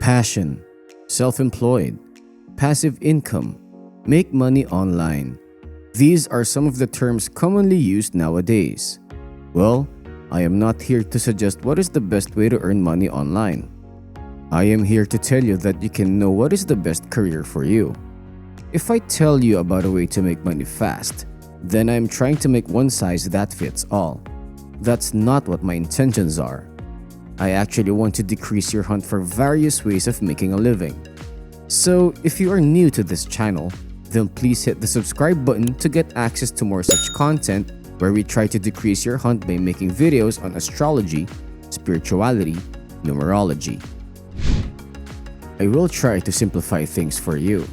passion, self-employed, passive income, make money online. These are some of the terms commonly used nowadays. Well, I am not here to suggest what is the best way to earn money online. I am here to tell you that you can know what is the best career for you. If I tell you about a way to make money fast, then I am trying to make one size that fits all. That's not what my intentions are. I actually want to decrease your hunt for various ways of making a living. So, if you are new to this channel, then please hit the subscribe button to get access to more such content where we try to decrease your hunt by making videos on astrology, spirituality, numerology. I will try to simplify things for you.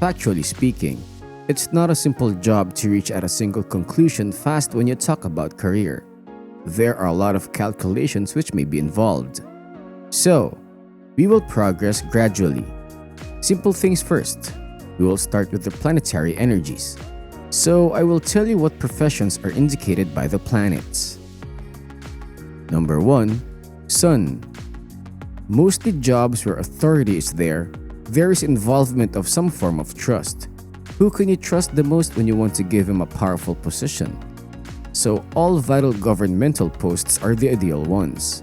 Factually speaking, it's not a simple job to reach at a single conclusion fast when you talk about career. There are a lot of calculations which may be involved. So, we will progress gradually. Simple things first. We will start with the planetary energies. So, I will tell you what professions are indicated by the planets. Number 1. Sun. Mostly jobs where authority is there is involvement of some form of trust. Who can you trust the most when you want to give him a powerful position? So all vital governmental posts are the ideal ones.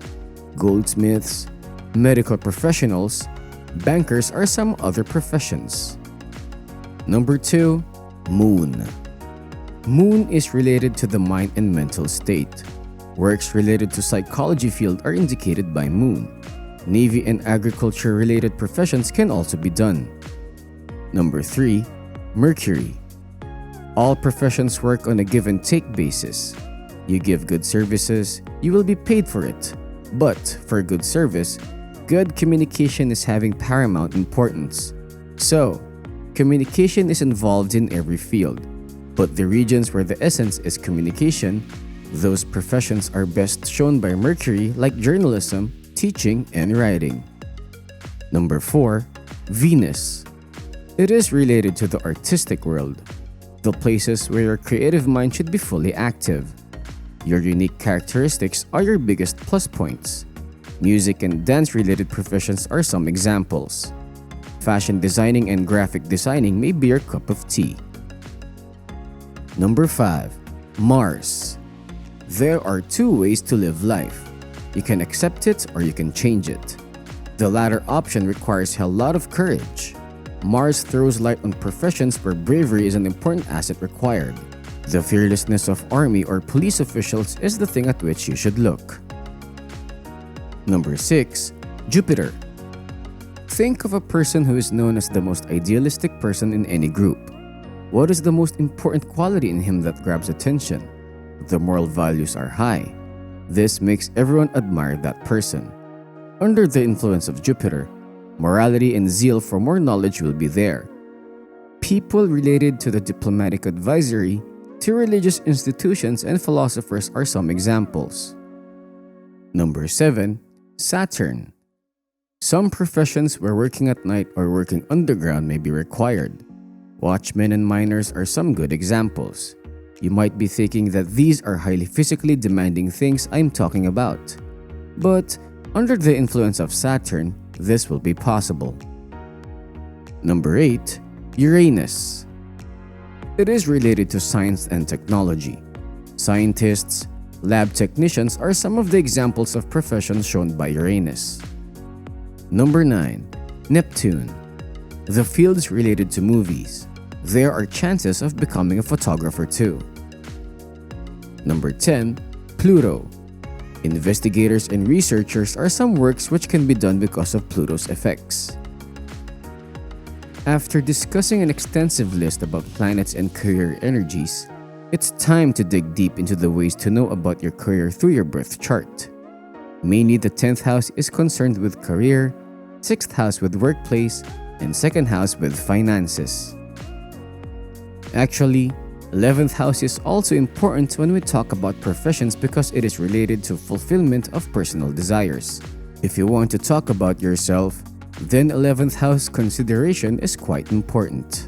Goldsmiths, medical professionals, bankers are some other professions. Number 2. Moon. Moon is related to the mind and mental state. Works related to psychology field are indicated by moon. Navy and agriculture related professions can also be done. Number 3. Mercury. All professions work on a give and take basis. You give good services, you will be paid for it. But for good service, good communication is having paramount importance. So, communication is involved in every field. But the regions where the essence is communication, those professions are best shown by Mercury like journalism, teaching, and writing. Number 4. Venus. It is related to the artistic world, the places where your creative mind should be fully active. Your unique characteristics are your biggest plus points. Music and dance related professions are some examples. Fashion designing and graphic designing may be your cup of tea. Number 5. Mars. There are two ways to live life. You can accept it or you can change it. The latter option requires a lot of courage. Mars throws light on professions where bravery is an important asset required. The fearlessness of army or police officials is the thing at which you should look. Number 6. Jupiter. Think of a person who is known as the most idealistic person in any group. What is the most important quality in him that grabs attention? The moral values are high. This makes everyone admire that person. Under the influence of Jupiter, morality and zeal for more knowledge will be there. People related to the diplomatic advisory, to religious institutions and philosophers are some examples. Number 7. Saturn. Some professions where working at night or working underground may be required. Watchmen and miners are some good examples. You might be thinking that these are highly physically demanding things I'm talking about. But under the influence of Saturn, this will be possible. Number 8. Uranus. It is related to science and technology. Scientists, lab technicians are some of the examples of professions shown by Uranus. Number 9. Neptune. The fields related to movies. There are chances of becoming a photographer too. Number 10. Pluto. Investigators and researchers are some works which can be done because of Pluto's effects. After discussing an extensive list about planets and career energies, it's time to dig deep into the ways to know about your career through your birth chart. Mainly the 10th house is concerned with career, 6th house with workplace, and 2nd house with finances. Actually, 11th house is also important when we talk about professions because it is related to fulfillment of personal desires. If you want to talk about yourself, then 11th house consideration is quite important.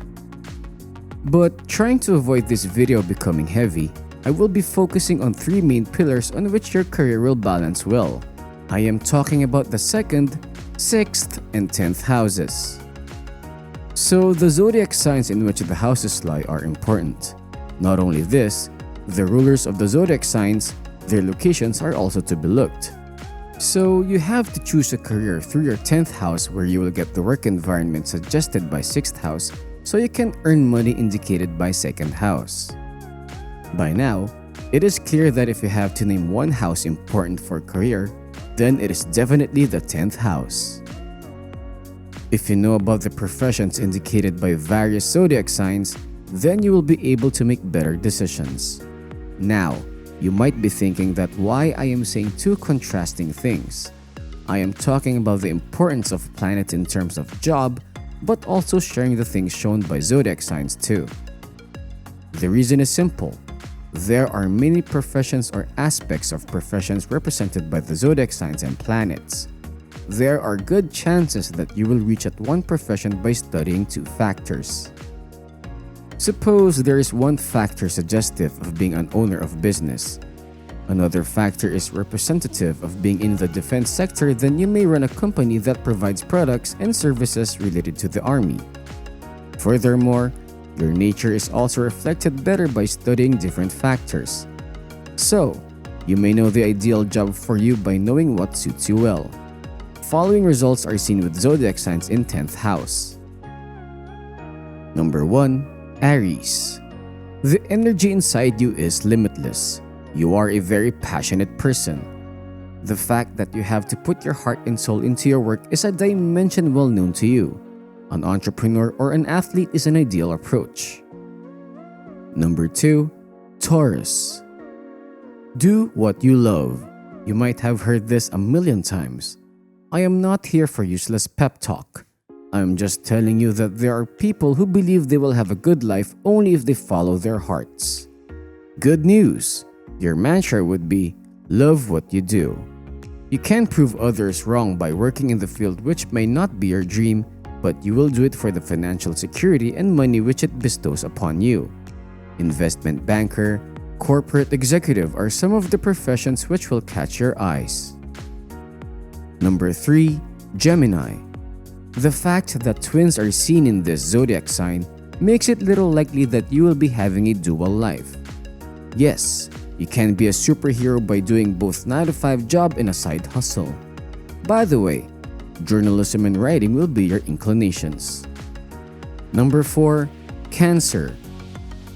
But trying to avoid this video becoming heavy, I will be focusing on 3 main pillars on which your career will balance well. I am talking about the 2nd, 6th and 10th houses. So the zodiac signs in which the houses lie are important. Not only this, the rulers of the zodiac signs, their locations are also to be looked. So you have to choose a career through your 10th house where you will get the work environment suggested by 6th house so you can earn money indicated by 2nd house. By now, it is clear that if you have to name one house important for career, then it is definitely the 10th house. If you know about the professions indicated by various zodiac signs, then you will be able to make better decisions. Now, you might be thinking that why I am saying two contrasting things. I am talking about the importance of planets in terms of job, but also sharing the things shown by zodiac signs too. The reason is simple. There are many professions or aspects of professions represented by the zodiac signs and planets. There are good chances that you will reach at one profession by studying two factors. Suppose there is one factor suggestive of being an owner of business. Another factor is representative of being in the defense sector, then you may run a company that provides products and services related to the army. Furthermore, your nature is also reflected better by studying different factors. So, you may know the ideal job for you by knowing what suits you well. Following results are seen with zodiac signs in 10th house. Number 1. Aries. The energy inside you is limitless. You are a very passionate person. The fact that you have to put your heart and soul into your work is a dimension well known to you. An entrepreneur or an athlete is an ideal approach. Number 2. Taurus. Do what you love. You might have heard this a million times. I am not here for useless pep talk. I'm just telling you that there are people who believe they will have a good life only if they follow their hearts. Good news! Your mantra would be, love what you do. You can prove others wrong by working in the field which may not be your dream, but you will do it for the financial security and money which it bestows upon you. Investment banker, corporate executive are some of the professions which will catch your eyes. Number 3. Gemini. The fact that twins are seen in this zodiac sign makes it little likely that you will be having a dual life. Yes, you can be a superhero by doing both 9-to-5 job and a side hustle. By the way, journalism and writing will be your inclinations. Number 4. Cancer.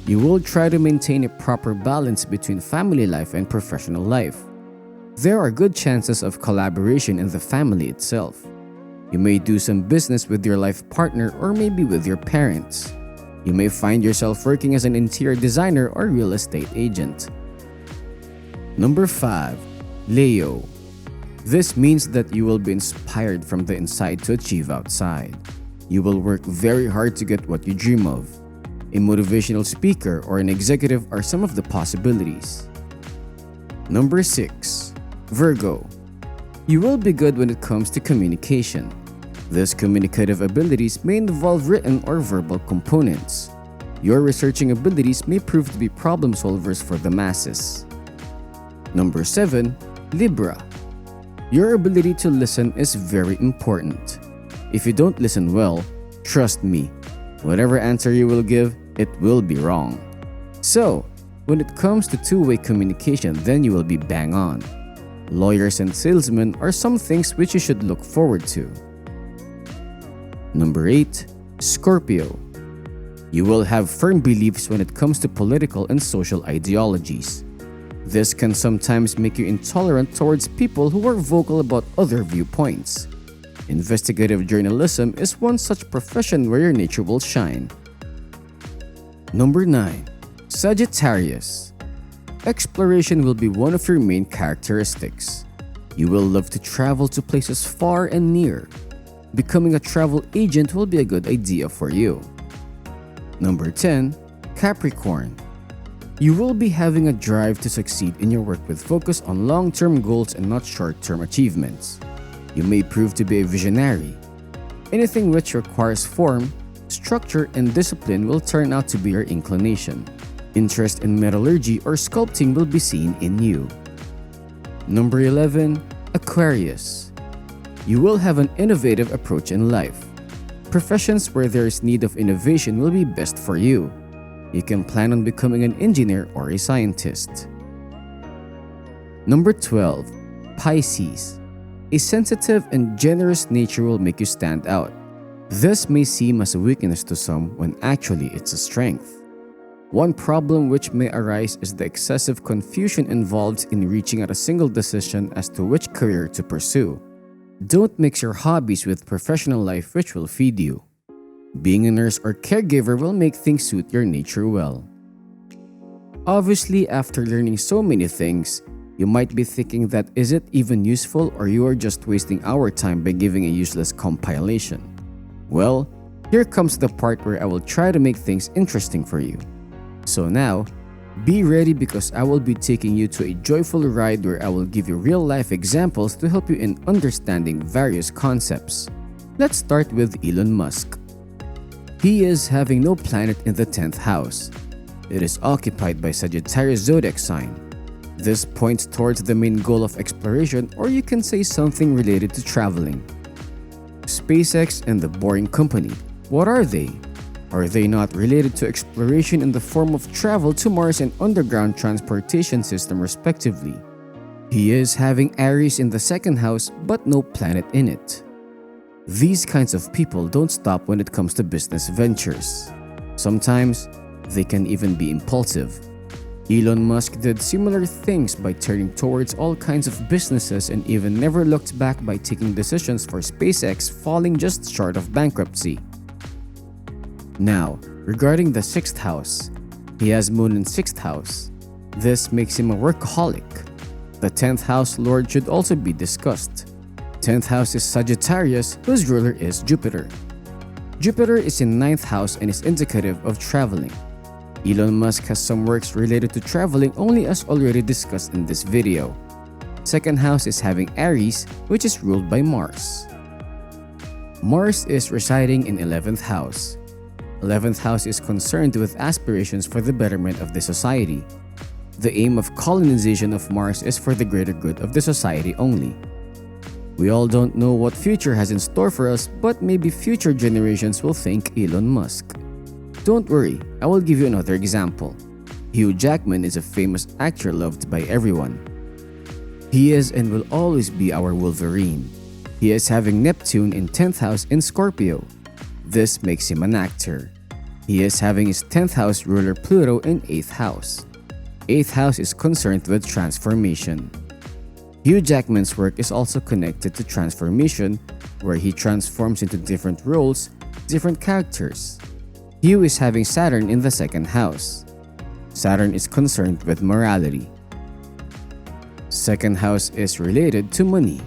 You will try to maintain a proper balance between family life and professional life. There are good chances of collaboration in the family itself. You may do some business with your life partner or maybe with your parents. You may find yourself working as an interior designer or real estate agent. Number 5. Leo. This means that you will be inspired from the inside to achieve outside. You will work very hard to get what you dream of. A motivational speaker or an executive are some of the possibilities. Number 6. Virgo. You will be good when it comes to communication. These communicative abilities may involve written or verbal components. Your researching abilities may prove to be problem solvers for the masses. Number 7. Libra. Your ability to listen is very important. If you don't listen well, trust me, whatever answer you will give, it will be wrong. So, when it comes to two-way communication, then you will be bang on. Lawyers and salesmen are some things which you should look forward to. Number 8. Scorpio. You will have firm beliefs when it comes to political and social ideologies. This can sometimes make you intolerant towards people who are vocal about other viewpoints. Investigative journalism is one such profession where your nature will shine. Number 9. Sagittarius. Exploration will be one of your main characteristics. You will love to travel to places far and near. Becoming a travel agent will be a good idea for you. Number 10. Capricorn. You will be having a drive to succeed in your work with focus on long-term goals and not short-term achievements. You may prove to be a visionary. Anything which requires form, structure, and discipline will turn out to be your inclination. Interest in metallurgy or sculpting will be seen in you. Number 11. Aquarius. You will have an innovative approach in life. Professions where there is need of innovation will be best for you. You can plan on becoming an engineer or a scientist. Number 12. Pisces. A sensitive and generous nature will make you stand out. This may seem as a weakness to some when actually it's a strength. One problem which may arise is the excessive confusion involved in reaching at a single decision as to which career to pursue. Don't mix your hobbies with professional life which will feed you. Being a nurse or caregiver will make things suit your nature well. Obviously, after learning so many things, you might be thinking that is it even useful or you are just wasting our time by giving a useless compilation. Well, here comes the part where I will try to make things interesting for you. So now, be ready because I will be taking you to a joyful ride where I will give you real-life examples to help you in understanding various concepts. Let's start with Elon Musk. He is having no planet in the 10th house. It is occupied by Sagittarius zodiac sign. This points towards the main goal of exploration, or you can say something related to traveling. SpaceX and the Boring Company, what are they? Are they not related to exploration in the form of travel to Mars and underground transportation system respectively? He is having Aries in the 2nd house but no planet in it. These kinds of people don't stop when it comes to business ventures. Sometimes, they can even be impulsive. Elon Musk did similar things by turning towards all kinds of businesses and even never looked back by taking decisions for SpaceX falling just short of bankruptcy. Now, regarding the 6th house, he has Moon in 6th house. This makes him a workaholic. The 10th house lord should also be discussed. 10th house is Sagittarius, whose ruler is Jupiter. Jupiter is in 9th house and is indicative of traveling. Elon Musk has some works related to traveling only as already discussed in this video. 2nd house is having Aries, which is ruled by Mars. Mars is residing in 11th house. 11th house is concerned with aspirations for the betterment of the society. The aim of colonization of Mars is for the greater good of the society only. We all don't know what future has in store for us, but maybe future generations will thank Elon Musk. Don't worry, I will give you another example. Hugh Jackman is a famous actor loved by everyone. He is and will always be our Wolverine. He is having Neptune in 10th house in Scorpio. This makes him an actor. He is having his 10th house ruler Pluto in 8th house. 8th house is concerned with transformation. Hugh Jackman's work is also connected to transformation, where he transforms into different roles, different characters. Hugh is having Saturn in the 2nd house. Saturn is concerned with morality. 2nd house is related to money.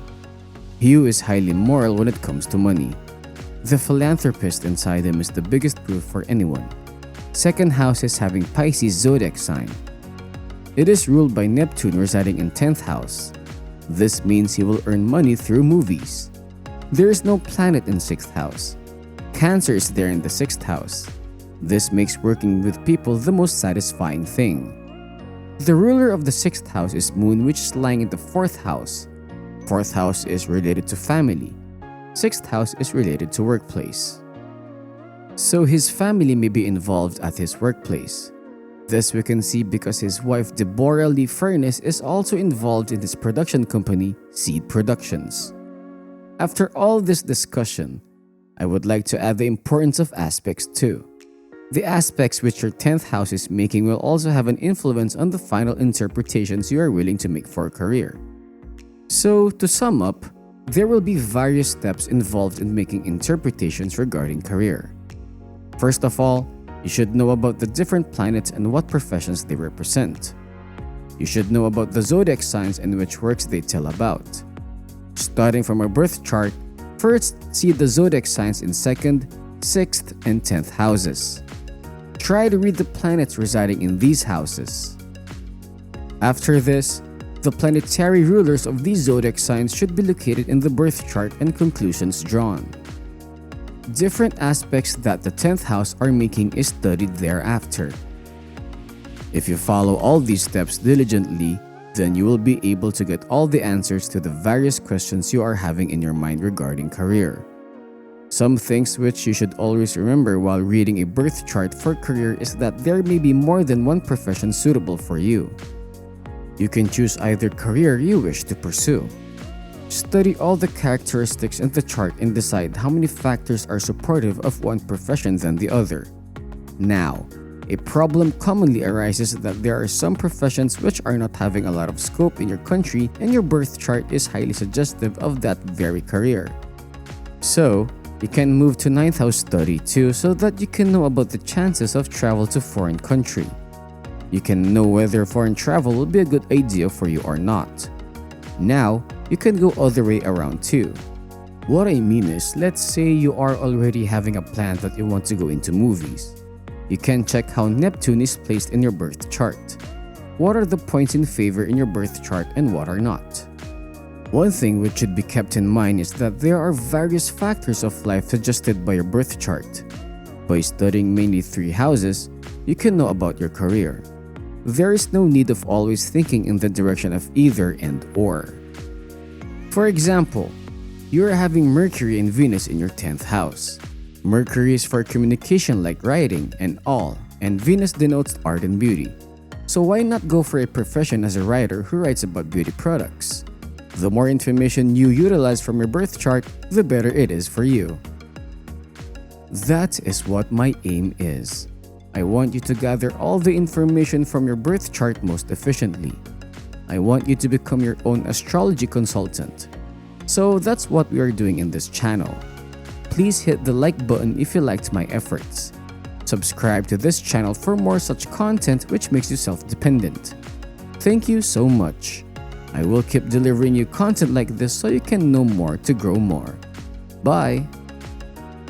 Hugh is highly moral when it comes to money. The philanthropist inside him is the biggest proof for anyone. 2nd house is having Pisces zodiac sign. It is ruled by Neptune residing in 10th house. This means he will earn money through movies. There is no planet in 6th house. Cancer is there in the 6th house. This makes working with people the most satisfying thing. The ruler of the 6th house is Moon, which is lying in the 4th house. 4th house is related to family. 6th house is related to workplace. So his family may be involved at his workplace. This we can see because his wife Deborah Lee Furness is also involved in his production company, Seed Productions. After all this discussion, I would like to add the importance of aspects too. The aspects which your 10th house is making will also have an influence on the final interpretations you are willing to make for a career. So, to sum up, there will be various steps involved in making interpretations regarding career. First of all, you should know about the different planets and what professions they represent. You should know about the zodiac signs and which works they tell about. Starting from a birth chart, first see the zodiac signs in 2nd, 6th, and 10th houses. Try to read the planets residing in these houses. After this, the planetary rulers of these zodiac signs should be located in the birth chart and conclusions drawn. Different aspects that the 10th house are making is studied thereafter. If you follow all these steps diligently, Then you will be able to get all the answers to the various questions you are having in your mind regarding career. Some things which you should always remember while reading a birth chart for career is that there may be more than one profession suitable for you. You can choose either career you wish to pursue. Study all the characteristics in the chart and decide how many factors are supportive of one profession than the other. Now, a problem commonly arises that there are some professions which are not having a lot of scope in your country and your birth chart is highly suggestive of that very career. So, you can move to 9th house study too so that you can know about the chances of travel to foreign country. You can know whether foreign travel will be a good idea for you or not. Now, you can go other way around too. What I mean is, let's say you are already having a plan that you want to go into movies. You can check how Neptune is placed in your birth chart. What are the points in favor in your birth chart and what are not? One thing which should be kept in mind is that there are various factors of life suggested by your birth chart. By studying mainly 3 houses, you can know about your career. There is no need of always thinking in the direction of either and or. For example, you are having Mercury and Venus in your 10th house. Mercury is for communication like writing and all, and Venus denotes art and beauty. So why not go for a profession as a writer who writes about beauty products? The more information you utilize from your birth chart, the better it is for you. That is what my aim is. I want you to gather all the information from your birth chart most efficiently. I want you to become your own astrology consultant. So that's what we are doing in this channel. Please hit the like button if you liked my efforts. Subscribe to this channel for more such content which makes you self-dependent. Thank you so much. I will keep delivering you content like this so you can know more to grow more. Bye!